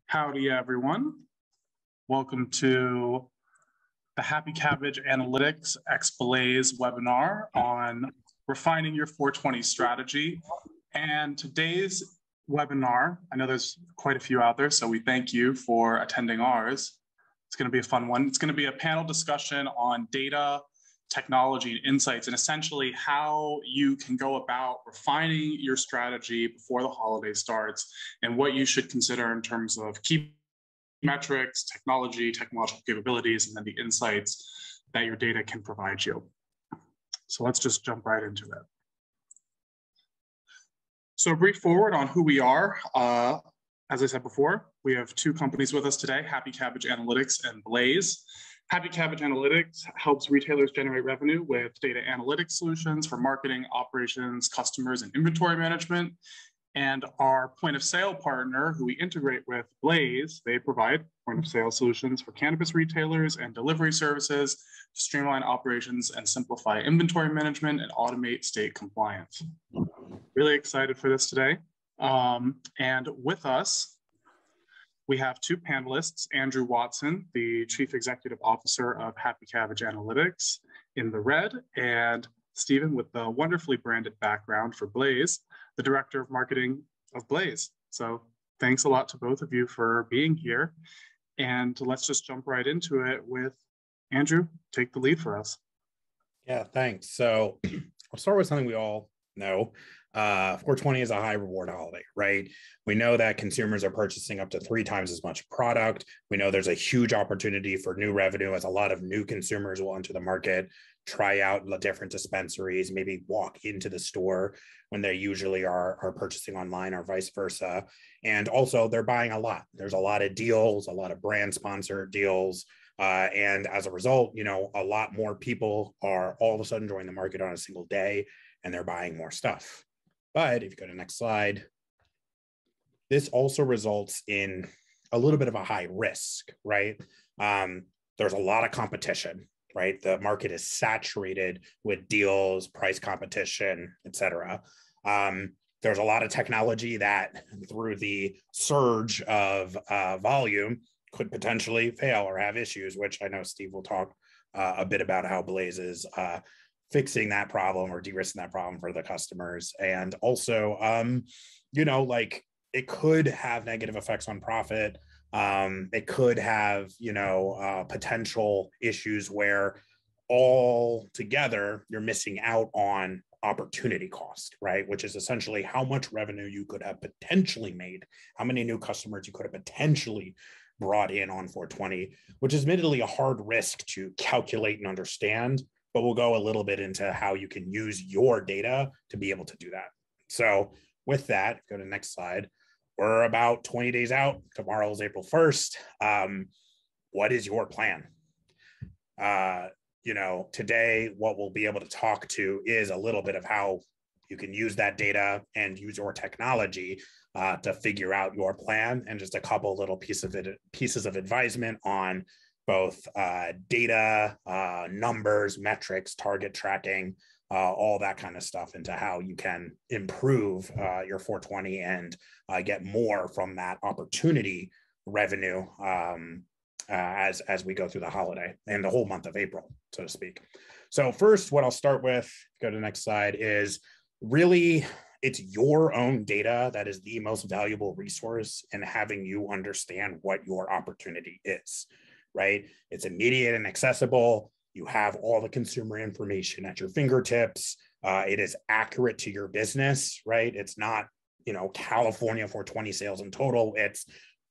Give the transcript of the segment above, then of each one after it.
Howdy, everyone. Welcome to the Happy Cabbage Analytics X Blaze webinar on refining your 420 strategy. And today's webinar, I know there's quite a few out there, so we thank you for attending ours. It's going to be a fun one. It's going to be a panel discussion on data, technology, and insights, and essentially how you can go about refining your strategy before the holiday starts and what you should consider in terms of key metrics, technological capabilities, and then the insights that your data can provide you. So let's just jump right into it. So a brief forward on who we are. As I said before, we have two companies with us today, Happy Cabbage Analytics and Blaze. Happy Cabbage Analytics helps retailers generate revenue with data analytics solutions for marketing, operations, customers, and inventory management. And our point of sale partner, who we integrate with, Blaze, they provide point of sale solutions for cannabis retailers and delivery services to streamline operations and simplify inventory management and automate state compliance. Really excited for this today. And with us, we have two panelists, Andrew Watson, the Chief Executive Officer of Happy Cabbage Analytics in the red, and Stephen with the wonderfully branded background for Blaze, the Director of Marketing of Blaze. So thanks a lot to both of you for being here. And let's just jump right into it with Andrew, take the lead for us. Yeah, thanks. So I'll start with something we all know. 420 is a high reward holiday, right? We know that consumers are purchasing up to 3 times as much product. We know there's a huge opportunity for new revenue as a lot of new consumers will enter the market, try out the different dispensaries, maybe walk into the store when they usually are purchasing online or vice versa. And also they're buying a lot. There's a lot of deals, a lot of brand sponsored deals. And as a result, you know, a lot more people are all of a sudden joining the market on a single day and they're buying more stuff. But if you go to the next slide, this also results in a little bit of a high risk, right? There's a lot of competition, right? The market is saturated with deals, price competition, et cetera. There's a lot of technology that through the surge of volume could potentially fail or have issues, which I know Steve will talk a bit about how Blaze is fixing that problem or de-risking that problem for the customers. And also, you know, like it could have negative effects on profit. It could have, you know, potential issues where all together you're missing out on opportunity cost, right? Which is essentially how much revenue you could have potentially made, how many new customers you could have potentially brought in on 420, which is admittedly a hard risk to calculate and understand, but we'll go a little bit into how you can use your data to be able to do that. So with that, go to the next slide. We're about 20 days out. Tomorrow is April 1st. What is your plan? You know, today, what we'll be able to talk to is a little bit of how you can use that data and use your technology to figure out your plan, and just a couple little pieces of advisement on both data, numbers, metrics, target tracking, all that kind of stuff into how you can improve your 420 and get more from that opportunity revenue as we go through the holiday and the whole month of April, so to speak. So first, what I'll start with, go to the next slide, is really it's your own data that is the most valuable resource in having you understand what your opportunity is. Right? It's immediate and accessible. You have all the consumer information at your fingertips. It is accurate to your business, right? It's not, you know, California 420 sales in total. It's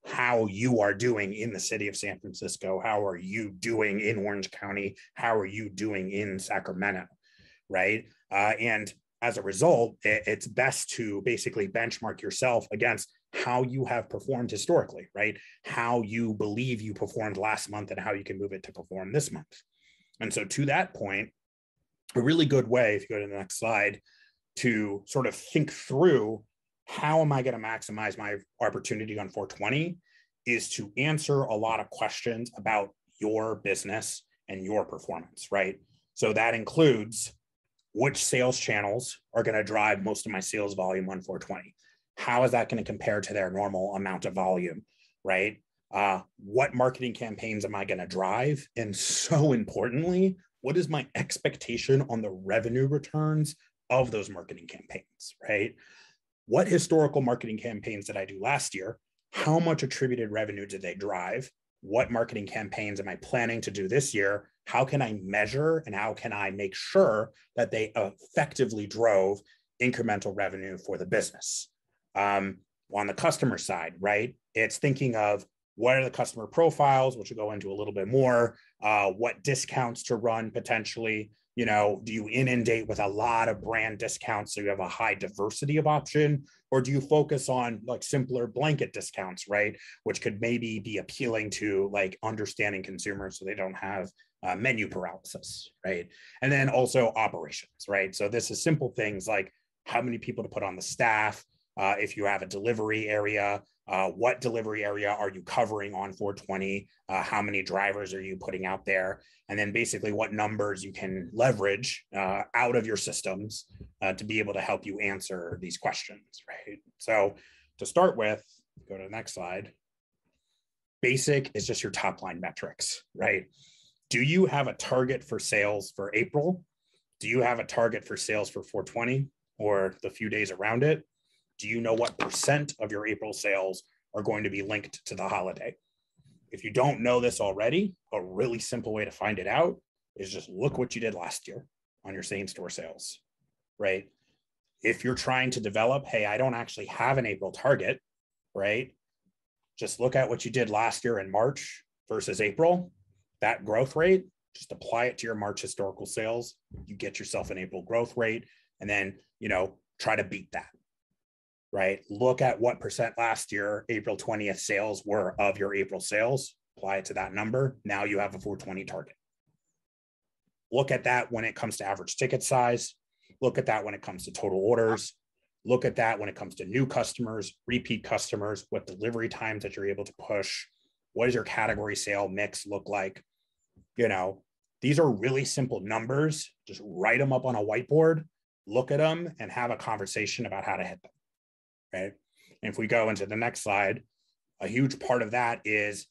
how you are doing in the city of San Francisco. How are you doing in Orange County? How are you doing in Sacramento, right? And as a result, it's best to basically benchmark yourself against how you have performed historically, right? How you believe you performed last month and how you can move it to perform this month. And so to that point, a really good way, if you go to the next slide, to sort of think through how am I going to maximize my opportunity on 420 is to answer a lot of questions about your business and your performance, right? So that includes which sales channels are going to drive most of my sales volume on 420. How is that going to compare to their normal amount of volume? right? What marketing campaigns am I going to drive? And so importantly, what is my expectation on the revenue returns of those marketing campaigns, right? What historical marketing campaigns did I do last year? How much attributed revenue did they drive? What marketing campaigns am I planning to do this year? How can I measure and how can I make sure that they effectively drove incremental revenue for the business? On the customer side, right? It's thinking of what are the customer profiles, which we'll go into a little bit more, what discounts to run potentially, you know, do you inundate with a lot of brand discounts so you have a high diversity of option, or do you focus on like simpler blanket discounts, right? Which could maybe be appealing to like understanding consumers so they don't have menu paralysis, right? And then also operations, right? So this is simple things like how many people to put on the staff, if you have a delivery area, what delivery area are you covering on 420? How many drivers are you putting out there? And then basically what numbers you can leverage out of your systems to be able to help you answer these questions, right? So to start with, go to the next slide. Basic is just your top line metrics, right? Do you have a target for sales for April? Do you have a target for sales for 420 or the few days around it? Do you know what percent of your April sales are going to be linked to the holiday? If you don't know this already, a really simple way to find it out is just look what you did last year on your same store sales, right? If you're trying to develop, hey, I don't actually have an April target, right? Just look at what you did last year in March versus April, that growth rate, just apply it to your March historical sales. You get yourself an April growth rate, and then, you know, try to beat that. Right? Look at what percent last year, April 20th sales were of your April sales, apply it to that number. Now you have a 420 target. Look at that when it comes to average ticket size. Look at that when it comes to total orders. Look at that when it comes to new customers, repeat customers, what delivery times that you're able to push. What does your category sale mix look like? You know, these are really simple numbers. Just write them up on a whiteboard, look at them, and have a conversation about how to hit them. Right? And if we go into the next slide, a huge part of that is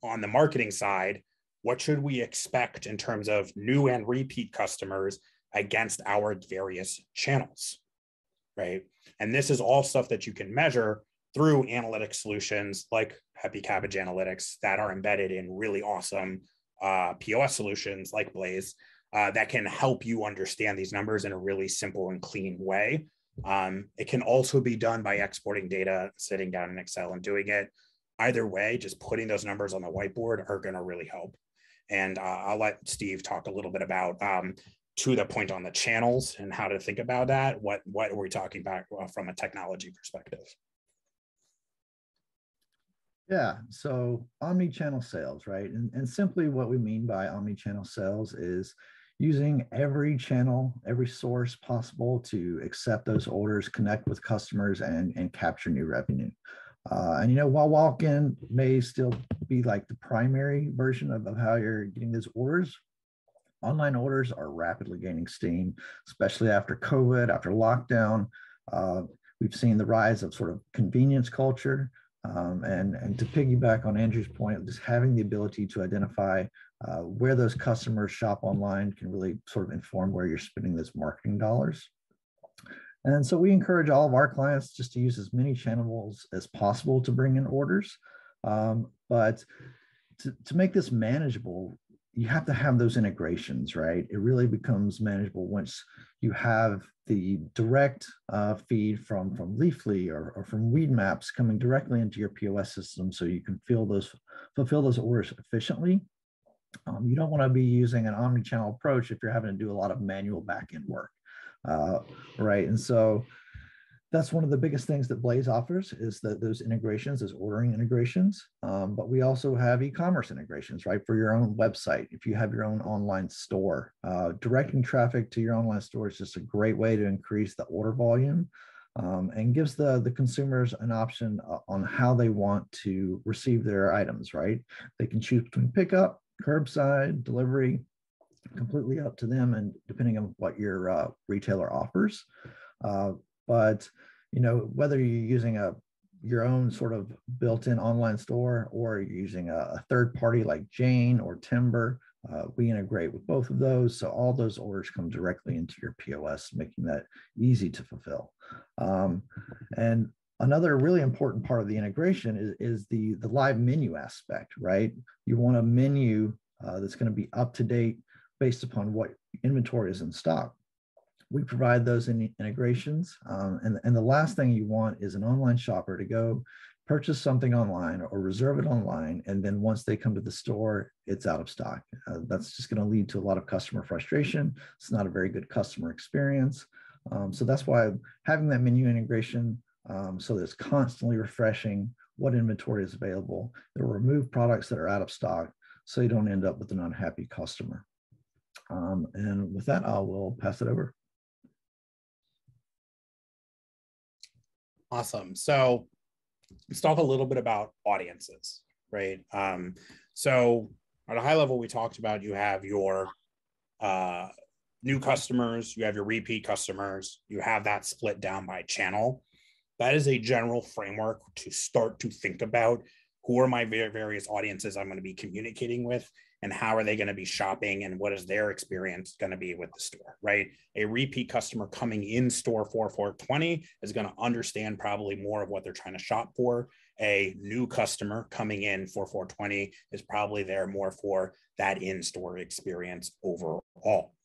on the marketing side, what should we expect in terms of new and repeat customers against our various channels, right? And this is all stuff that you can measure through analytic solutions like Happy Cabbage Analytics that are embedded in really awesome POS solutions like Blaze that can help you understand these numbers in a really simple and clean way. It can also be done by exporting data, sitting down in Excel and doing it. Either way, just putting those numbers on the whiteboard are going to really help. And I'll let Steve talk a little bit about, to the point on the channels and how to think about that. What are we talking about from a technology perspective? Yeah, so omni-channel sales, right? And simply what we mean by omni-channel sales is using every channel, every source possible to accept those orders, connect with customers, and capture new revenue. And, you know, while walk-in may still be like the primary version of how you're getting those orders, online orders are rapidly gaining steam, especially after COVID, after lockdown. We've seen the rise of sort of convenience culture. And to piggyback on Andrew's point, just having the ability to identify where those customers shop online can really sort of inform where you're spending those marketing dollars. And so we encourage all of our clients just to use as many channels as possible to bring in orders. But to make this manageable, you have to have those integrations, right? It really becomes manageable once you have the direct feed from Leafly or from Weed Maps coming directly into your POS system so you can fulfill those orders efficiently. You don't want to be using an omni-channel approach if you're having to do a lot of manual back-end work, right? And so that's one of the biggest things that Blaze offers is that those integrations, those ordering integrations. But we also have e-commerce integrations, right? For your own website. If you have your own online store, directing traffic to your online store is just a great way to increase the order volume and gives the consumers an option on how they want to receive their items, right? They can choose between pickup, curbside, delivery, completely up to them and depending on what your retailer offers. But, you know, whether you're using a your own sort of built-in online store, or you're using a third party like Jane or Timber, we integrate with both of those. So all those orders come directly into your POS, making that easy to fulfill. And another really important part of the integration is the live menu aspect, right? You want a menu that's going to be up to date based upon what inventory is in stock. We provide those integrations. And the last thing you want is an online shopper to go purchase something online or reserve it online. And then once they come to the store, it's out of stock. That's just going to lead to a lot of customer frustration. It's not a very good customer experience. So that's why having that menu integration, so that it's constantly refreshing what inventory is available. They'll remove products that are out of stock so you don't end up with an unhappy customer. And with that, I will pass it over. Awesome. So let's talk a little bit about audiences, right? So at a high level, we talked about you have your new customers, you have your repeat customers, you have that split down by channel. That is a general framework to start to think about who are my various audiences I'm going to be communicating with, and how are they going to be shopping, and what is their experience going to be with the store, right? A repeat customer coming in store for 420 is going to understand probably more of what they're trying to shop for. A new customer coming in for 420 is probably there more for that in-store experience overall.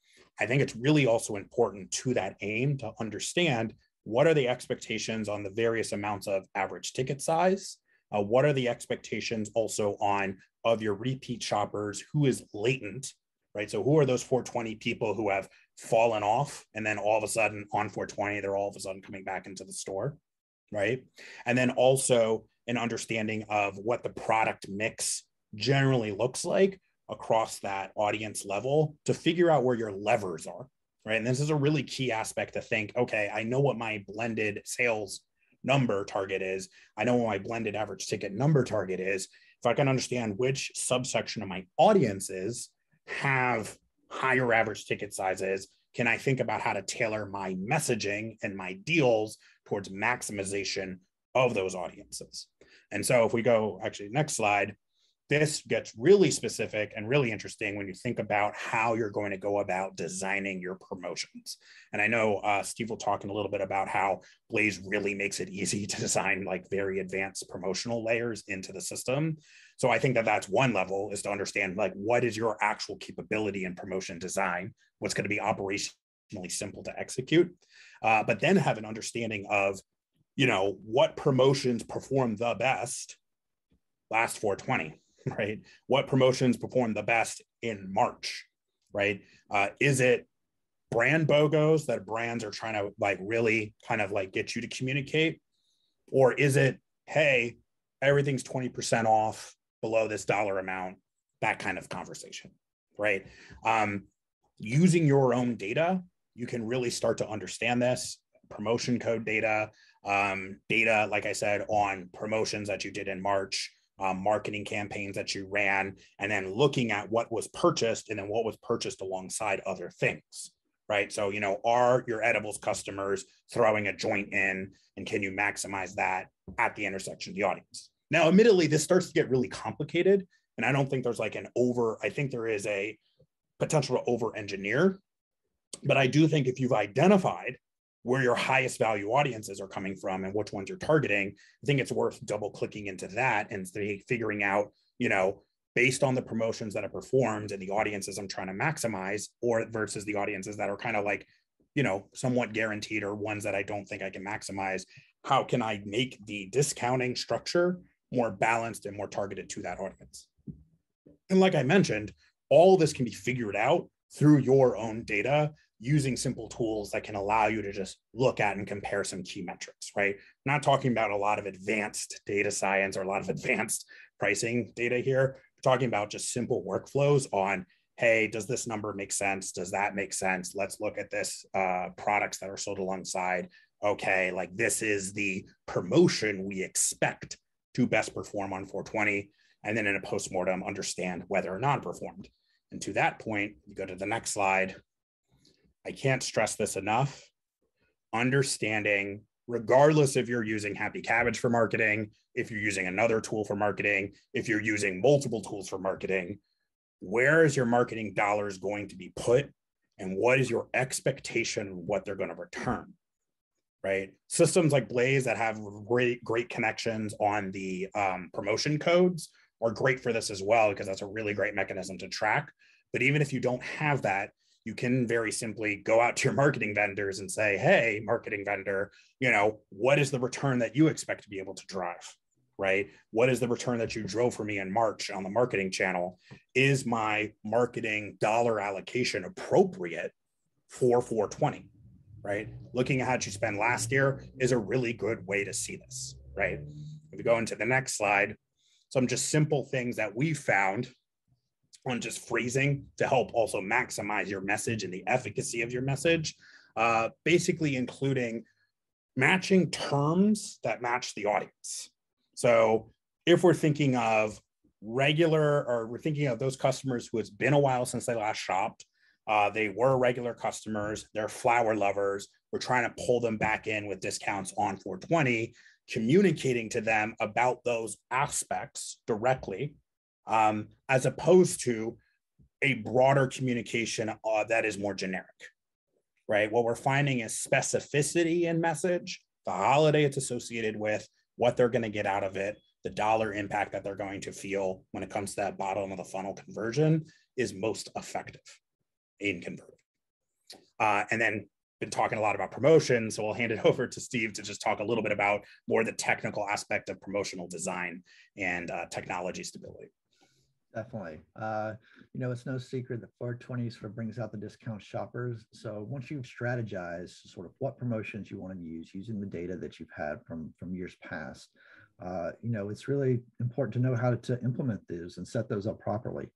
I think it's really also important to that aim to understand what are the expectations on the various amounts of average ticket size. What are the expectations also on of your repeat shoppers, who is latent, right? So who are those 420 people who have fallen off and then all of a sudden on 420, they're all of a sudden coming back into the store, right? And then also an understanding of what the product mix generally looks like across that audience level to figure out where your levers are, right? And this is a really key aspect to think, okay, I know what my blended sales number target is. I know what my blended average ticket number target is. If I can understand which subsection of my audiences have higher average ticket sizes, can I think about how to tailor my messaging and my deals towards maximization of those audiences? And so if we go, actually, next slide, this gets really specific and really interesting when you think about how you're going to go about designing your promotions. And I know Steve will talk in a little bit about how Blaze really makes it easy to design like very advanced promotional layers into the system. So I think that that's one level, is to understand like what is your actual capability in promotion design, what's going to be operationally simple to execute, but then have an understanding of, you know, what promotions perform the best last 420. Right? What promotions perform the best in March, right? Is it brand BOGOs that brands are trying to like really kind of like get you to communicate? Or is it, hey, everything's 20% off below this dollar amount, that kind of conversation, right? Using your own data, you can really start to understand this. Promotion code data, data, like I said, on promotions that you did in March, marketing campaigns that you ran, and then looking at what was purchased and then what was purchased alongside other things, right? So, you know, are your edibles customers throwing a joint in, and can you maximize that at the intersection of the audience? Now, admittedly, this starts to get really complicated, and I don't think there's like I think there is a potential to over-engineer, but I do think if you've identified where your highest value audiences are coming from and which ones you're targeting, I think it's worth double clicking into that and figuring out, you know, based on the promotions that are performed and the audiences I'm trying to maximize, or versus the audiences that are kind of like, you know, somewhat guaranteed or ones that I don't think I can maximize, how can I make the discounting structure more balanced and more targeted to that audience? And like I mentioned, all of this can be figured out through your own data, using simple tools that can allow you to just look at and compare some key metrics, right? I'm not talking about a lot of advanced data science or a lot of advanced pricing data here. We're talking about just simple workflows on, hey, does this number make sense? Does that make sense? Let's look at this products that are sold alongside. Okay, like this is the promotion we expect to best perform on 420. And then in a postmortem, understand whether or not it performed. And to that point, you go to the next slide. I can't stress this enough. Understanding regardless if you're using Happy Cabbage for marketing, if you're using another tool for marketing, if you're using multiple tools for marketing, where is your marketing dollars going to be put? And what is your expectation of what they're going to return? Right? Systems like Blaze that have great connections on the promotion codes are great for this as well, because that's a really great mechanism to track. But even if you don't have that, you can very simply go out to your marketing vendors and say, hey, marketing vendor, what is the return that you expect to be able to drive, right? What is the return that you drove for me in March on the marketing channel? Is my marketing dollar allocation appropriate for 420, right? Looking at how you spend last year is a really good way to see this, right? If we go into the next slide, some just simple things that we found on just phrasing to help also maximize your message and the efficacy of your message, basically including matching terms that match the audience. So if we're thinking of we're thinking of those customers who it's been a while since they last shopped, they were regular customers, they're flower lovers, we're trying to pull them back in with discounts on 420, communicating to them about those aspects directly, as opposed to a broader communication that is more generic, right? What we're finding is specificity in message, the holiday it's associated with, what they're going to get out of it, the dollar impact that they're going to feel when it comes to that bottom of the funnel conversion is most effective in converting. And then been talking a lot about promotion, so we'll hand it over to Steve to just talk a little bit about more the technical aspect of promotional design and technology stability. Definitely. It's no secret that 420 sort of brings out the discount shoppers. So once you've strategized sort of what promotions you want to use using the data that you've had from years past, it's really important to know how to implement those and set those up properly.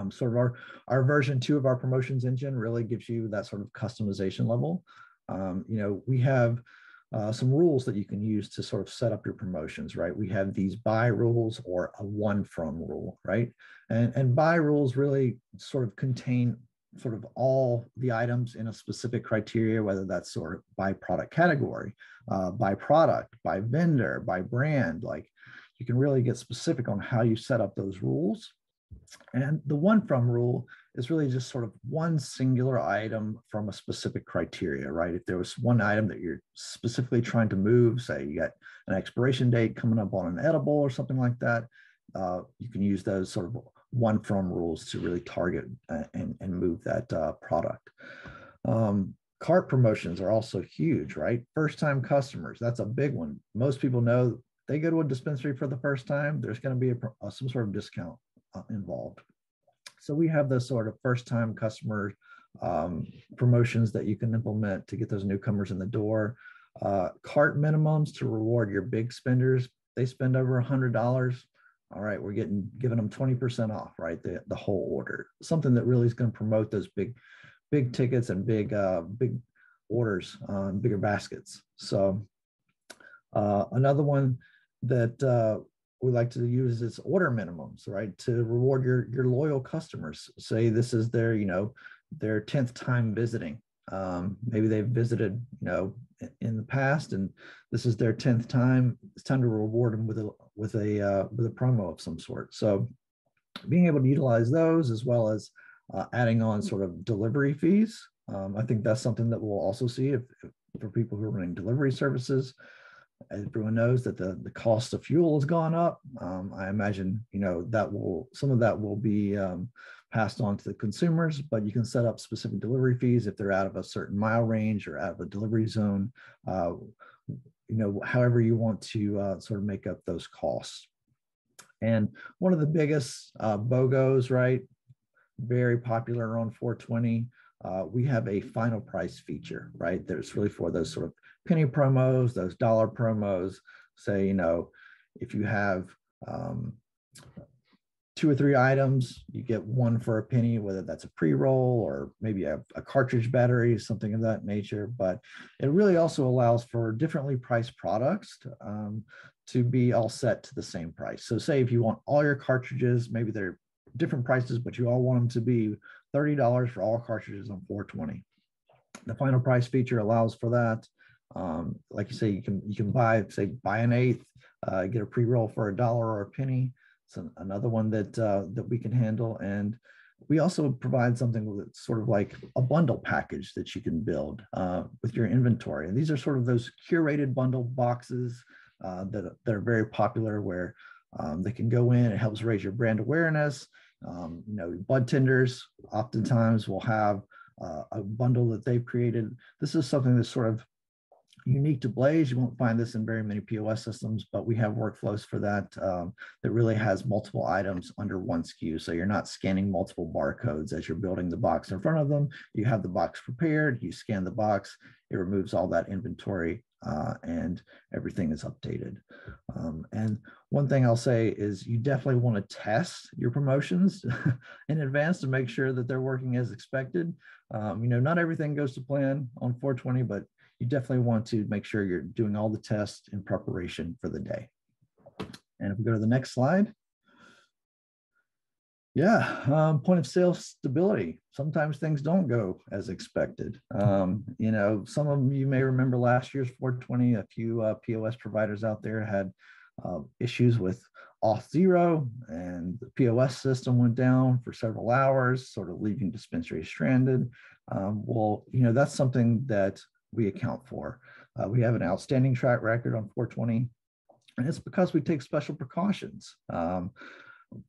Sort of our version 2 of our promotions engine really gives you that sort of customization level. We have some rules that you can use to sort of set up your promotions, right? We have these buy rules or a one from rule, right? And buy rules really sort of contain sort of all the items in a specific criteria, whether that's sort of by product category, by product, by vendor, by brand. Like, you can really get specific on how you set up those rules. And the one from rule is really just sort of one singular item from a specific criteria, right? If there was one item that you're specifically trying to move, say you got an expiration date coming up on an edible or something like that, you can use those sort of one from rules to really target and move that product. Cart promotions are also huge, right? First time customers, that's a big one. Most people know they go to a dispensary for the first time, there's going to be some sort of discount involved. So we have those sort of first time customer promotions that you can implement to get those newcomers in the door. Cart minimums to reward your big spenders. They spend over $100. All right, we're giving them 20% off, right? The whole order. Something that really is going to promote those big tickets and big orders on bigger baskets. So another one that we like to use is order minimums, right? To reward your loyal customers. Say this is their 10th time visiting. Maybe they've visited, in the past, and this is their 10th time. It's time to reward them with a promo of some sort. So being able to utilize those, as well as adding on sort of delivery fees. I think that's something that we'll also see for people who are running delivery services. Everyone knows that the cost of fuel has gone up. I imagine some of that will be passed on to the consumers, but you can set up specific delivery fees if they're out of a certain mile range or out of a delivery zone. However you want to sort of make up those costs. And one of the biggest BOGOs, right? Very popular on 420. We have a final price feature, right? There's really for those sort of penny promos, those dollar promos. Say, if you have 2 or 3 items, you get 1 for a penny, whether that's a pre-roll or maybe a cartridge battery, something of that nature. But it really also allows for differently priced products to be all set to the same price. So say if you want all your cartridges, maybe they're different prices, but you all want them to be $30 for all cartridges on 420. The final price feature allows for that. Like you say, you can buy an eighth, get a pre-roll for $1 or a penny. It's another one that we can handle. And we also provide something that's sort of like a bundle package that you can build with your inventory. And these are sort of those curated bundle boxes that are very popular, where they can go in. It helps raise your brand awareness. Bud tenders oftentimes will have a bundle that they've created. This is something that's sort of unique to Blaze. You won't find this in very many POS systems, but we have workflows for that that really has multiple items under one SKU. So you're not scanning multiple barcodes as you're building the box in front of them. You have the box prepared, you scan the box, it removes all that inventory, and everything is updated. And one thing I'll say is you definitely want to test your promotions in advance to make sure that they're working as expected. Not everything goes to plan on 420, but you definitely want to make sure you're doing all the tests in preparation for the day. And if we go to the next slide. Yeah, point of sale stability. Sometimes things don't go as expected. Some of you may remember last year's 420, a few POS providers out there had issues with auth 0, and the POS system went down for several hours, sort of leaving Dispensary stranded. That's something that we account for. We have an outstanding track record on 420, and it's because we take special precautions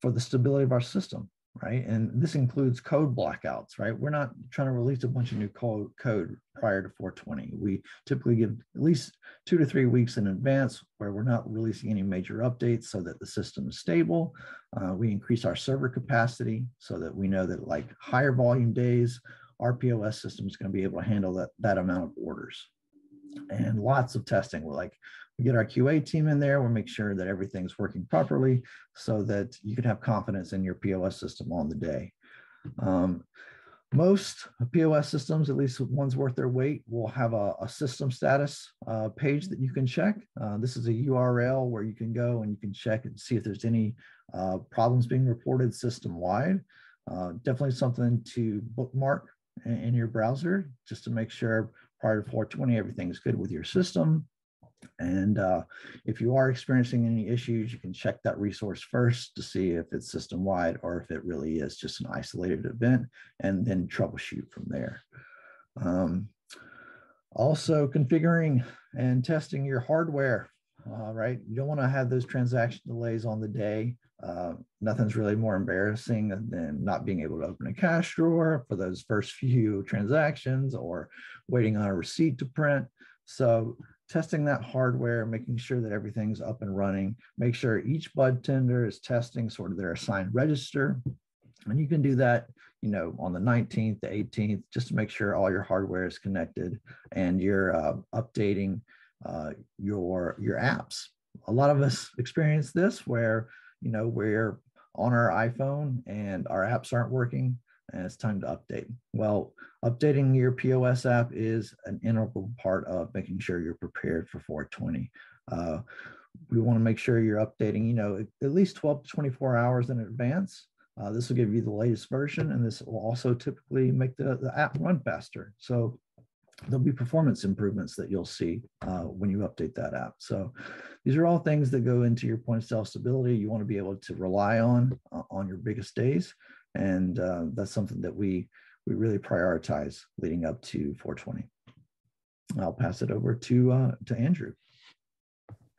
for the stability of our system, right? And this includes code blackouts, right? We're not trying to release a bunch of new code prior to 420. We typically give at least 2 to 3 weeks in advance where we're not releasing any major updates so that the system is stable. We increase our server capacity so that we know that like higher volume days, our POS system is going to be able to handle that amount of orders. And lots of testing. We get our QA team in there. We'll make sure that everything's working properly so that you can have confidence in your POS system on the day. Most POS systems, at least ones worth their weight, will have a system status page that you can check. This is a URL where you can go and you can check and see if there's any problems being reported system-wide. Definitely something to bookmark in your browser just to make sure prior to 420 everything's good with your system. And if you are experiencing any issues, you can check that resource first to see if it's system-wide or if it really is just an isolated event, and then troubleshoot from there. Also, configuring and testing your hardware, right? You don't want to have those transaction delays on the day. Nothing's really more embarrassing than not being able to open a cash drawer for those first few transactions or waiting on a receipt to print. So testing that hardware, making sure that everything's up and running, make sure each bud tender is testing sort of their assigned register. And you can do that, on the 19th, the 18th, just to make sure all your hardware is connected and you're updating your apps. A lot of us experience this where, we're on our iPhone and our apps aren't working and it's time to update. Well, updating your POS app is an integral part of making sure you're prepared for 420. We want to make sure you're updating, at least 12 to 24 hours in advance. This will give you the latest version, and this will also typically make the app run faster. So there'll be performance improvements that you'll see when you update that app. So these are all things that go into your point of sale stability. You want to be able to rely on your biggest days. And that's something that we really prioritize leading up to 420. I'll pass it over to Andrew.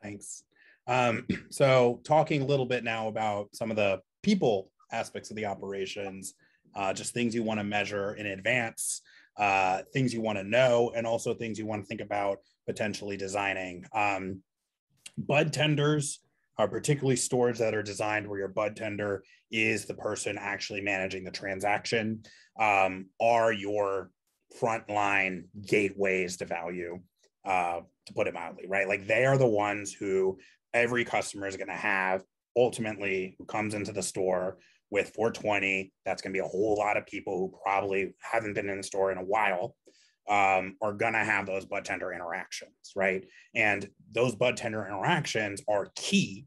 Thanks. So talking a little bit now about some of the people aspects of the operations, just things you want to measure in advance, things you want to know, and also things you want to think about potentially designing. Bud tenders are particularly stores that are designed where your bud tender is the person actually managing the transaction, are your frontline gateways to value, to put it mildly, right? Like they are the ones who every customer is going to have ultimately who comes into the store with 420. That's going to be a whole lot of people who probably haven't been in the store in a while, are going to have those bud tender interactions, right? And those bud tender interactions are key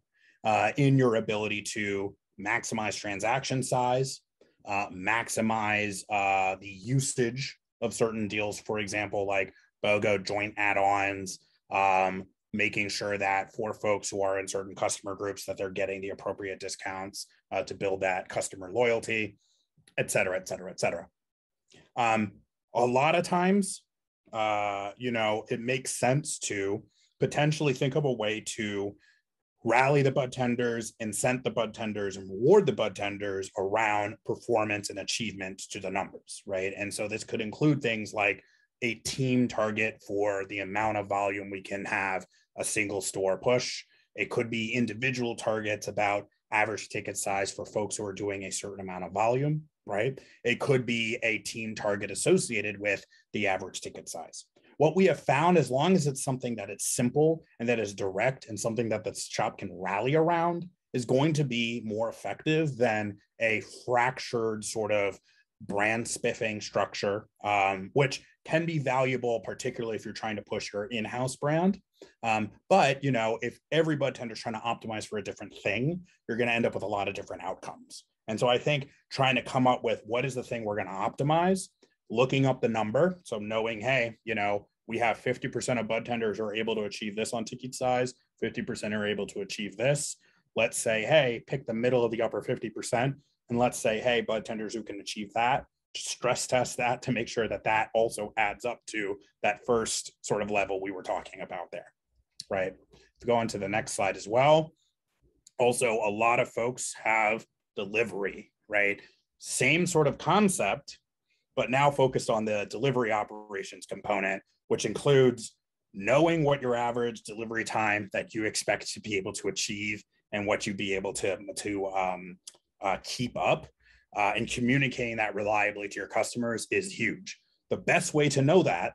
in your ability to maximize transaction size, maximize the usage of certain deals. For example, like BOGO joint add-ons, making sure that for folks who are in certain customer groups that they're getting the appropriate discounts to build that customer loyalty, et cetera, et cetera, et cetera. A lot of times, it makes sense to potentially think of a way to rally the bud tenders, incent the bud tenders, and reward the bud tenders around performance and achievement to the numbers, right? And so this could include things like a team target for the amount of volume we can have a single store push. It could be individual targets about average ticket size for folks who are doing a certain amount of volume, right? It could be a team target associated with the average ticket size. What we have found, as long as it's something that is simple and that is direct and something that the shop can rally around, is going to be more effective than a fractured sort of brand spiffing structure, which can be valuable, particularly if you're trying to push your in-house brand. But if every bud tender is trying to optimize for a different thing, you're going to end up with a lot of different outcomes. And so I think trying to come up with what is the thing we're going to optimize, looking up the number. So knowing, hey, we have 50% of bud tenders who are able to achieve this on ticket size, 50% are able to achieve this. Let's say, hey, pick the middle of the upper 50%. And let's say, hey, bud tenders who can achieve that, stress test that to make sure that that also adds up to that first sort of level we were talking about there, right? To go on to the next slide as well. Also, a lot of folks have delivery, right? Same sort of concept, but now focused on the delivery operations component, which includes knowing what your average delivery time that you expect to be able to achieve and what you'd be able to keep up, and communicating that reliably to your customers is huge. The best way to know that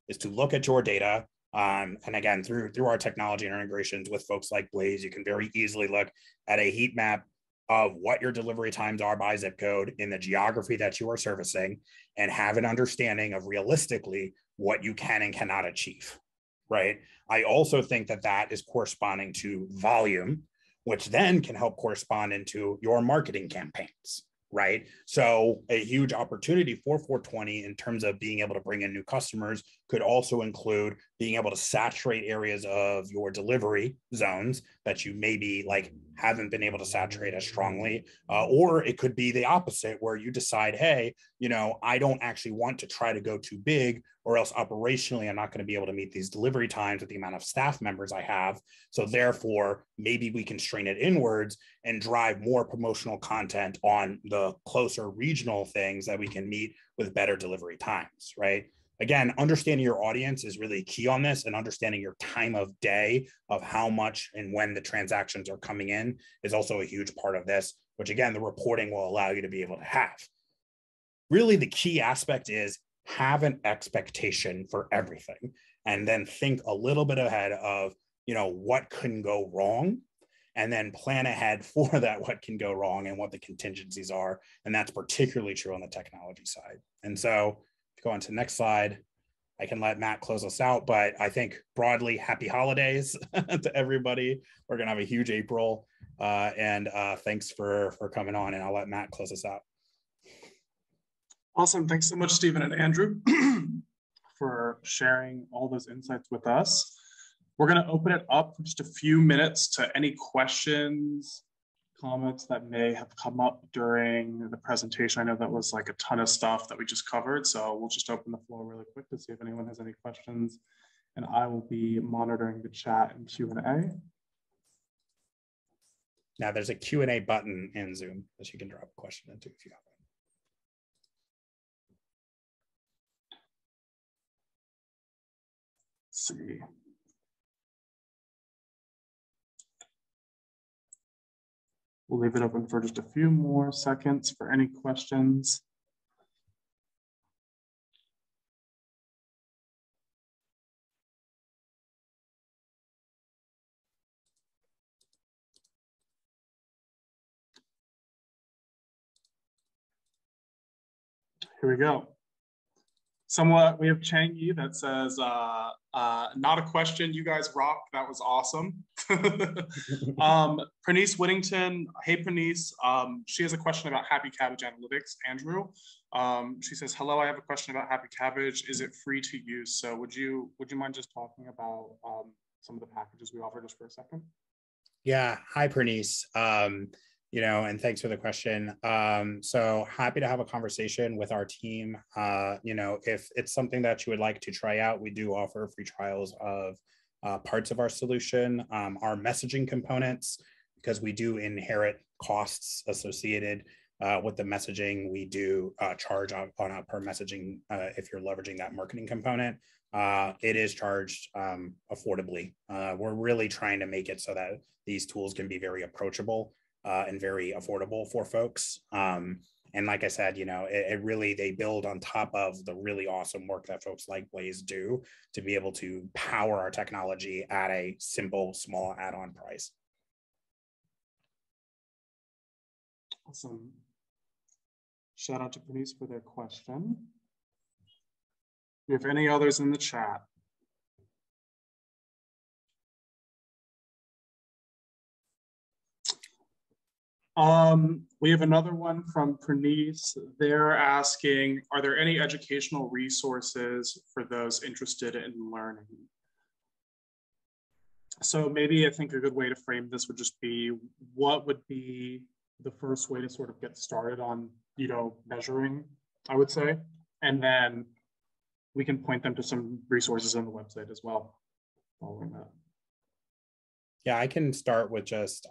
is to look at your data. And again, through our technology and our integrations with folks like Blaze, you can very easily look at a heat map of what your delivery times are by zip code in the geography that you are servicing, and have an understanding of realistically what you can and cannot achieve, right? I also think that that is corresponding to volume, which then can help correspond into your marketing campaigns, right? So a huge opportunity for 420 in terms of being able to bring in new customers could also include being able to saturate areas of your delivery zones that you maybe haven't been able to saturate as strongly, or it could be the opposite, where you decide, hey, I don't actually want to try to go too big, or else operationally I'm not going to be able to meet these delivery times with the amount of staff members I have. So therefore, maybe we can strain it inwards and drive more promotional content on the closer regional things that we can meet with better delivery times, right? Again, understanding your audience is really key on this, and understanding your time of day of how much and when the transactions are coming in is also a huge part of this, which again, the reporting will allow you to be able to have. Really, the key aspect is have an expectation for everything, and then think a little bit ahead of, what can go wrong, and then plan ahead for that, what can go wrong and what the contingencies are. And that's particularly true on the technology side. And so, go on to the next slide. I can let Matt close us out, but I think broadly, happy holidays to everybody. We're going to have a huge April, and thanks for coming on, and I'll let Matt close us out. Awesome. Thanks so much, Stephen and Andrew, for sharing all those insights with us. We're going to open it up for just a few minutes to any questions, comments that may have come up during the presentation. I know that was a ton of stuff that we just covered, so we'll just open the floor really quick to see if anyone has any questions, and I will be monitoring the chat and Q&A. Now there's a Q&A button in Zoom that you can drop a question into if you have one. Let's see. We'll leave it open for just a few more seconds for any questions. Here we go. Somewhat, we have Chang Yi that says, not a question, you guys rock, that was awesome. Pernice Whittington, hey Pernice, she has a question about Happy Cabbage Analytics, Andrew. She says, hello, I have a question about Happy Cabbage, is it free to use? So would you mind just talking about some of the packages we offer just for a second? Yeah, hi Pernice. You know, and thanks for the question. So happy to have a conversation with our team. You know, if it's something that you would like to try out, we do offer free trials of parts of our solution, our messaging components, because we do inherit costs associated with the messaging. We do charge on a per messaging if you're leveraging that marketing component. It is charged affordably. We're really trying to make it so that these tools can be very approachable and very affordable for folks. And like I said, you know, it really, they build on top of the really awesome work that folks like Blaze do to be able to power our technology at a simple, small add-on price. Awesome. Shout out to Pernice for their question. If any others in the chat. We have another one from Pernice. They're asking, are there any educational resources for those interested in learning? So maybe I think a good way to frame this would just be, what would be the first way to sort of get started on, you know, measuring, I would say, and then we can point them to some resources on the website as well following that. Yeah, I can start with just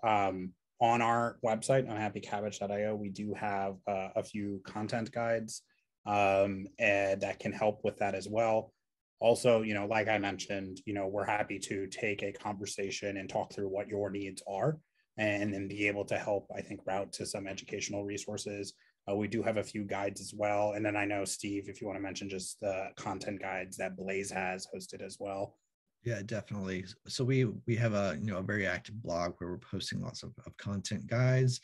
on our website on happycabbage.io, we do have a few content guides and that can help with that as well. Also, you know, like I mentioned, you know, we're happy to take a conversation and talk through what your needs are and then be able to help, I think, route to some educational resources. We do have a few guides as well. And then I know, Steve, if you want to mention just the content guides that Blaze has hosted as well. Yeah, definitely. So we have a very active blog where we're posting lots of content guides,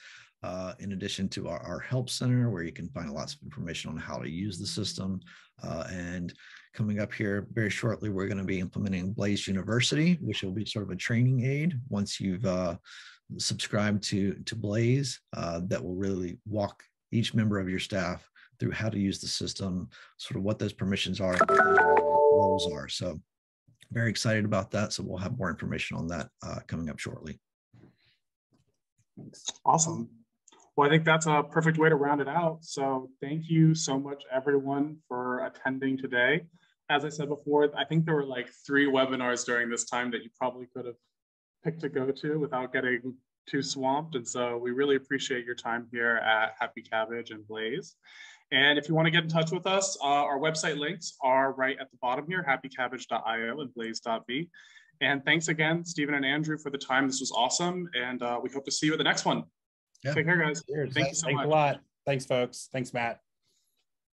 in addition to our help center, where you can find lots of information on how to use the system. And coming up here very shortly, we're going to be implementing Blaze University, which will be sort of a training aid once you've subscribed to Blaze, that will really walk each member of your staff through how to use the system, sort of what those permissions are, what those roles are. So very excited about that. So we'll have more information on that coming up shortly. Awesome. Well, I think that's a perfect way to round it out. So thank you so much, everyone, for attending today. As I said before, I think there were like 3 webinars during this time that you probably could have picked to go to without getting too swamped. And so we really appreciate your time here at Happy Cabbage and Blaze. And if you want to get in touch with us, our website links are right at the bottom here, happycabbage.io and blaze.v. And thanks again, Stephen and Andrew, for the time. This was awesome. And we hope to see you at the next one. Yeah. Take care, guys. Cheers. Thank you so much. Thanks a lot. Thanks, folks. Thanks, Matt.